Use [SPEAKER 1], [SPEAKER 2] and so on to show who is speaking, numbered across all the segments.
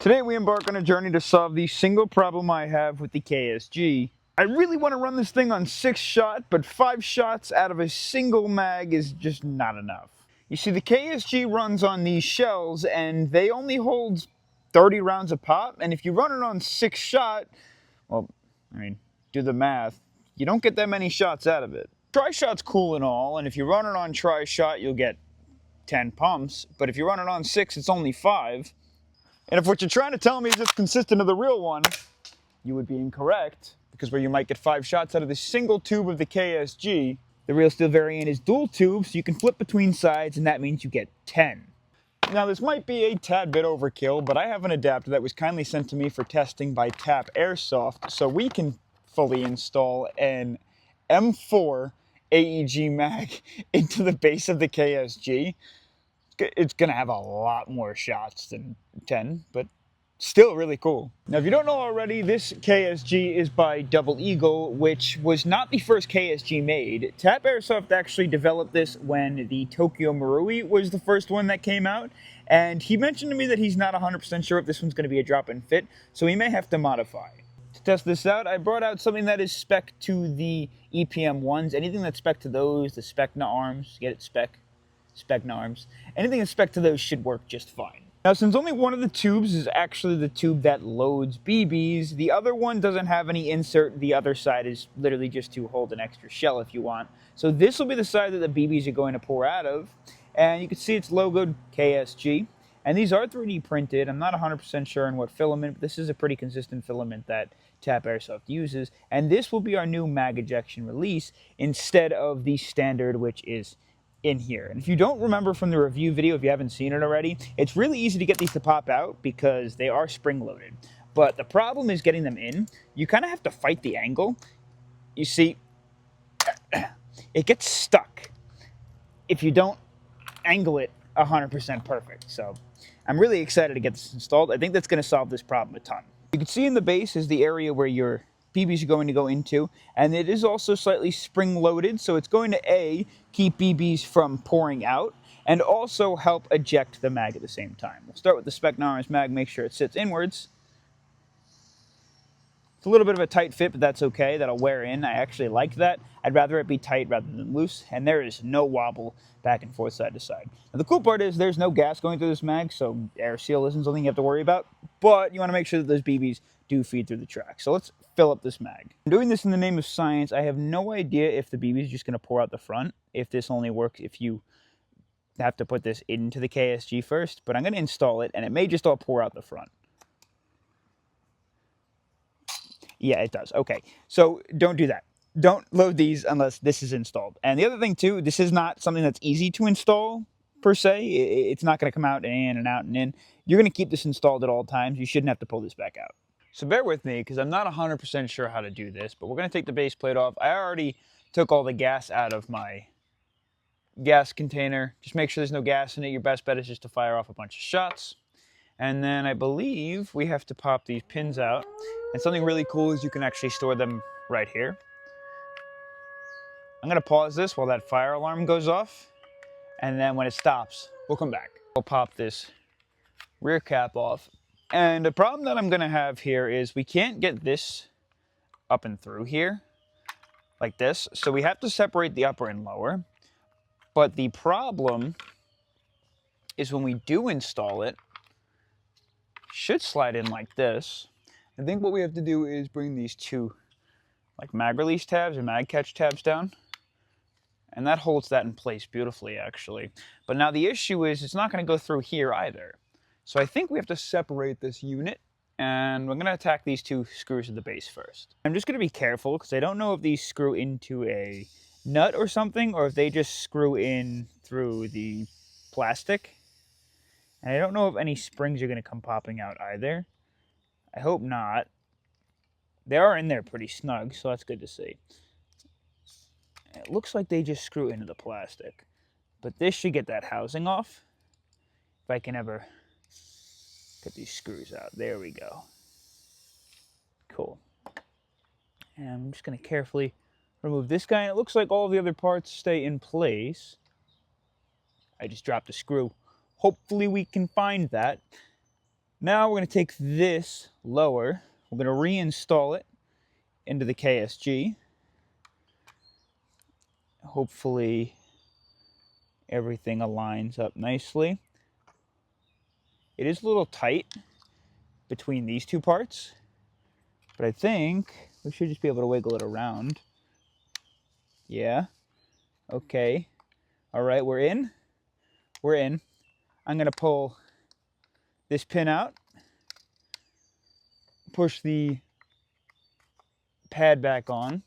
[SPEAKER 1] Today we embark on a journey to solve the single problem I have with the KSG. I really want to run this thing on 6-shot, but 5 shots out of a single mag is just not enough. You see, the KSG runs on these shells and they only hold 30 rounds a pop, and if you run it on 6-shot, well, I mean, do the math, you don't get that many shots out of it. Tri-shot's cool and all, and if you run it on tri-shot, you'll get 10 pumps, but if you run it on 6, it's only 5. And if what you're trying to tell me is it's consistent of the real one, you would be incorrect, because where you might get 5 shots out of the single tube of the KSG, the real steel variant is dual tube, so you can flip between sides, and that means you get 10. Now this might be a tad bit overkill, but I have an adapter that was kindly sent to me for testing by Tapp Airsoft, so we can fully install an M4 AEG mag into the base of the KSG. It's going to have a lot more shots than 10, but still really cool. Now, if you don't know already, this KSG is by Double Eagle, which was not the first KSG made. Tapp Airsoft actually developed this when the Tokyo Marui was the first one that came out, and he mentioned to me that he's not 100% sure if this one's going to be a drop-in fit, so he may have to modify. To test this out, I brought out something that is spec to the EPM ones. Anything that's spec to those, the Specna arms, get it Specna arms. Anything that's spec to those should work just fine. Now, since only one of the tubes is actually the tube that loads BBs, the other one doesn't have any insert. The other side is literally just to hold an extra shell if you want. So this will be the side that the BBs are going to pour out of. And you can see it's logoed KSG. And these are 3D printed. I'm not 100% sure on what filament, but this is a pretty consistent filament that Tapp Airsoft uses. And this will be our new mag ejection release instead of the standard, which is in here. And if you don't remember from the review video, if you haven't seen it already, it's really easy to get these to pop out because they are spring loaded. But the problem is getting them in. You kind of have to fight the angle. You see, it gets stuck if you don't angle it 100% perfect. So I'm really excited to get this installed. I think that's going to solve this problem a ton. You can see in the base is the area where your BBs are going to go into, and it is also slightly spring loaded, so it's going to A, keep BBs from pouring out, and also help eject the mag at the same time. We'll start with the Specna arms mag, make sure it sits inwards. It's a little bit of a tight fit, but that's okay, that'll wear in. I actually like that. I'd rather it be tight rather than loose, and there is no wobble back and forth side to side. Now the cool part is there's no gas going through this mag, so air seal isn't something you have to worry about, but you want to make sure that those BBs do feed through the track. So let's fill up this mag. I'm doing this in the name of science. I have no idea if the BB is just going to pour out the front, if this only works if you have to put this into the KSG first, but I'm going to install it, and it may just all pour out the front. Yeah, it does. Okay, so don't do that. Don't load these unless this is installed. And the other thing too, this is not something that's easy to install per se. It's not going to come out and in and out and in. You're going to keep this installed at all times. You shouldn't have to pull this back out. So bear with me because I'm not 100% sure how to do this, but we're going to take the base plate off. I already took all the gas out of my gas container. Just make sure there's no gas in it. Your best bet is just to fire off a bunch of shots. And then I believe we have to pop these pins out. And something really cool is you can actually store them right here. I'm going to pause this while that fire alarm goes off. And then when it stops, we'll come back. We'll pop this rear cap off. And the problem that I'm going to have here is we can't get this up and through here like this. So we have to separate the upper and lower. But the problem is when we do install it, should slide in like this. I think what we have to do is bring these two like mag release tabs or mag catch tabs down. And that holds that in place beautifully, actually. But now the issue is it's not going to go through here either. So I think we have to separate this unit, and we're going to attack these two screws at the base first. I'm just going to be careful because I don't know if these screw into a nut or something, or if they just screw in through the plastic. And I don't know if any springs are going to come popping out either. I hope not. They are in there pretty snug, so that's good to see. It looks like they just screw into the plastic. But this should get that housing off. If I can ever get these screws out. There we go. Cool. And I'm just going to carefully remove this guy. And it looks like all the other parts stay in place. I just dropped a screw. Hopefully we can find that. Now we're going to take this lower, we're going to reinstall it into the KSG. Hopefully everything aligns up nicely. It is a little tight between these two parts, but I think we should just be able to wiggle it around. Yeah. Okay. All right, we're in. We're in. I'm going to pull this pin out, push the pad back on,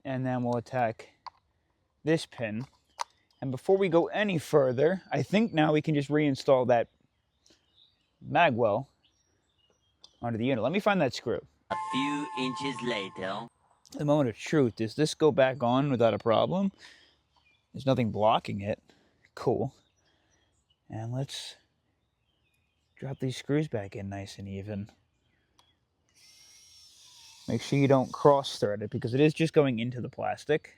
[SPEAKER 1] and then we'll attack this pin. And before we go any further, I think now we can just reinstall that mag well onto the unit. Let me find that screw.
[SPEAKER 2] A few inches later.
[SPEAKER 1] The moment of truth. Does this go back on without a problem? There's nothing blocking it. Cool. And let's drop these screws back in nice and even. Make sure you don't cross-thread it because it is just going into the plastic,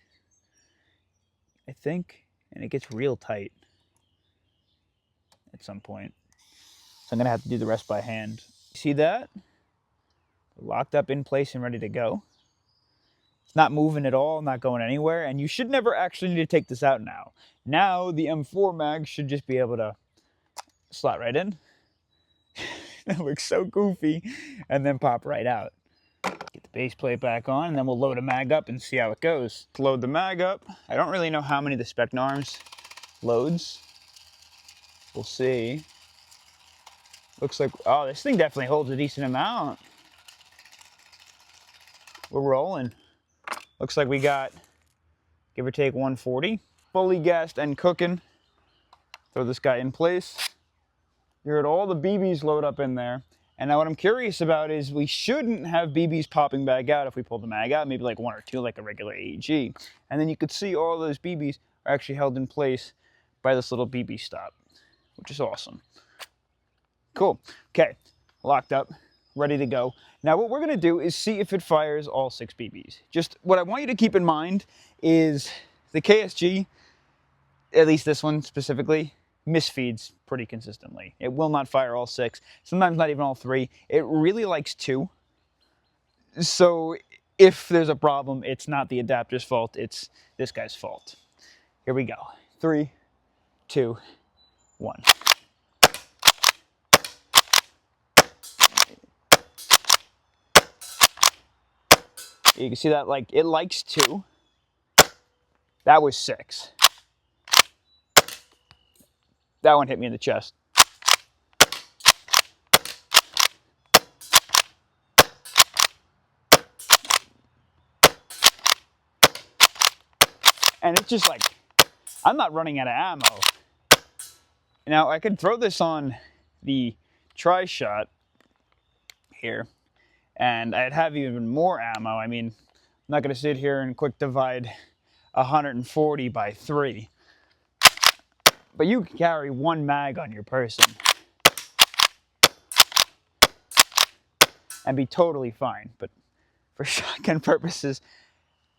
[SPEAKER 1] I think, and it gets real tight at some point. So I'm going to have to do the rest by hand. See that? Locked up in place and ready to go. It's not moving at all, not going anywhere, and you should never actually need to take this out now. Now the M4 mag should just be able to slot right in. That looks so goofy, and then pop right out. Get the base plate back on, and then we'll load a mag up and see how it goes. Let's load the mag up. I don't really know how many the Spectre Arms loads. We'll see. Looks like, oh, this thing definitely holds a decent amount. We're rolling. Looks like we got, give or take, 140. Fully gassed and cooking. Throw this guy in place. You heard all the BBs load up in there. And now what I'm curious about is we shouldn't have BBs popping back out if we pull the mag out, maybe like one or two, like a regular AEG. And then you could see all those BBs are actually held in place by this little BB stop, which is awesome. Cool. Okay, locked up, ready to go. Now what we're gonna do is see if it fires all 6 BBs. Just what I want you to keep in mind is the KSG, at least this one specifically, misfeeds pretty consistently. It will not fire all 6, sometimes not even all 3. It really likes 2. So if there's a problem, it's not the adapter's fault, it's this guy's fault. Here we go. 3, 2, 1. You can see that, like, it likes 2. That was 6. That one hit me in the chest. And it's just like, I'm not running out of ammo. Now, I could throw this on the tri-shot here, and I'd have even more ammo. I mean, I'm not going to sit here and quick divide 140 by 3. But you can carry 1 mag on your person and be totally fine. But for shotgun purposes,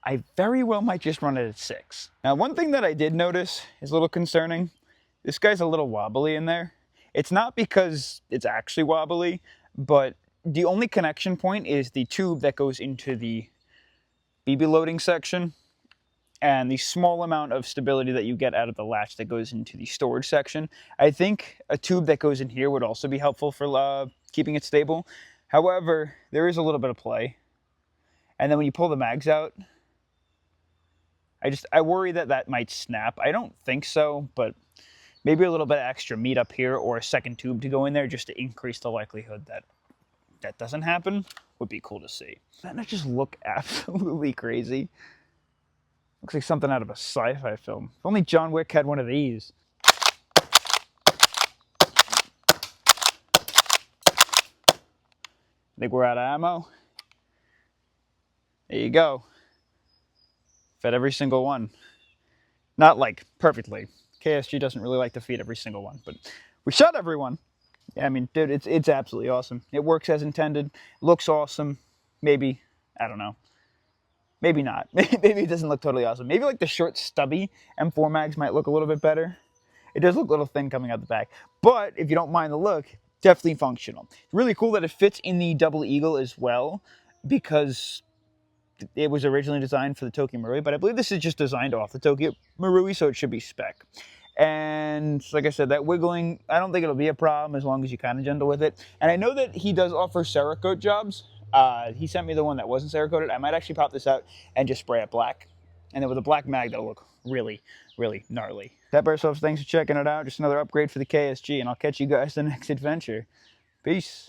[SPEAKER 1] I very well might just run it at 6. Now, one thing that I did notice is a little concerning. This guy's a little wobbly in there. It's not because it's actually wobbly, but the only connection point is the tube that goes into the BB loading section and the small amount of stability that you get out of the latch that goes into the storage section. I think a tube that goes in here would also be helpful for keeping it stable. However, there is a little bit of play. And then when you pull the mags out, I worry that that might snap. I don't think so, but maybe a little bit of extra meat up here or a second tube to go in there just to increase the likelihood that that doesn't happen would be cool to see. Doesn't that just look absolutely crazy? Looks like something out of a sci-fi film. If only John Wick had one of these. Think we're out of ammo? There you go. Fed every single one. Not like perfectly. KSG doesn't really like to feed every single one, but we shot everyone. Yeah, I mean, dude, it's absolutely awesome. It works as intended. Looks awesome. Maybe, I don't know. Maybe not. Maybe it doesn't look totally awesome. Maybe like the short, stubby M4 mags might look a little bit better. It does look a little thin coming out the back, but if you don't mind the look, definitely functional. It's really cool that it fits in the double eagle as well, because it was originally designed for the Tokyo Marui, but I believe this is just designed off the Tokyo Marui, so it should be spec. And like I said, that wiggling, I don't think it'll be a problem as long as you're kind of gentle with it. And I know that he does offer Cerakote jobs. He sent me the one that wasn't Cerakoted. I might actually pop this out and just spray it black. And then with a black mag, that'll look really, really gnarly. Tapp Airsoft, thanks for checking it out. Just another upgrade for the KSG, and I'll catch you guys in the next adventure. Peace.